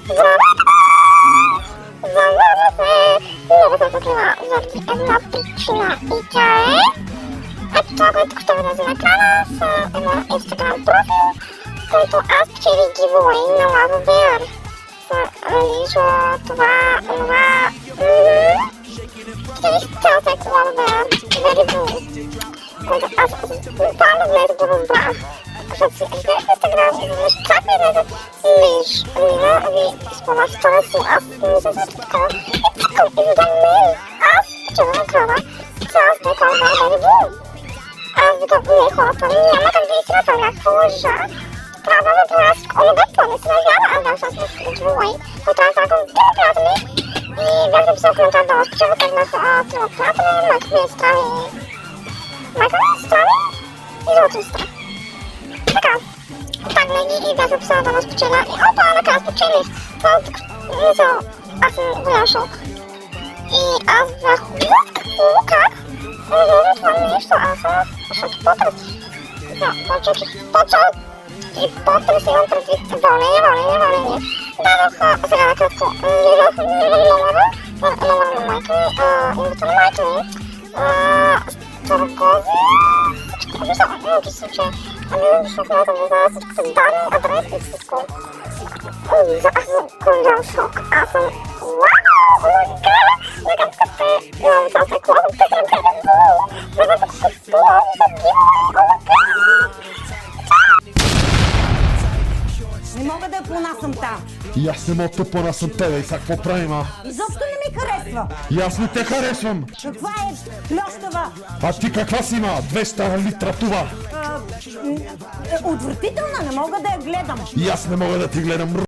Много съм щастлива заради една причина и тя е... Ето това, което ще видя на екрана с едно Instagram профил, в който аз печелих giveaway на Lava Bear. Различно това, печелих цял сайт Lava Bear, Very Blue, който аз буквално днес го разбрах, защото си разгледах в Instagram и веднъж чак ми излезе лиш. Нина ви изпълнах това си, аз не се случва такова. И такъв излезе мен, аз печеля на крава, цял сайт Lava Bear Very Blue. Аз викам, не хората, няма как да изстресам някаква лъжа. Трябва да това онова не се навява, аз дам със giveaway, който аз сакам с други приятели и бях написал коментар да разпочват една с трима приятели, майка ми е страни и другото ми страни. Така, тагнали и бях написала да разпочеля и опа, накрая спечелих. Това е мисъл, аз съм голям шок. И аз бях, как? Това нещо, аз съм шок по-търс. Почвам и по-търс имам предвид вълнение. Дадох сега накратко номера на майка ми, името на майка ми, Старогози, всичко мисля, много случай, не съм смята да знае всичките данни, адрес и всичко. Аз съм голям шок, аз съм вау, нека сте, имам цял се класъм, Не мога да я понасям там. И аз не мога да понасям тебе и сега какво правим, а? Изобщо не ми харесва. И аз не те харесвам. Каква е плющава? А ти каква си има? 200 литра това. Отвратителна, не мога да я гледам. И аз не мога да ти гледам.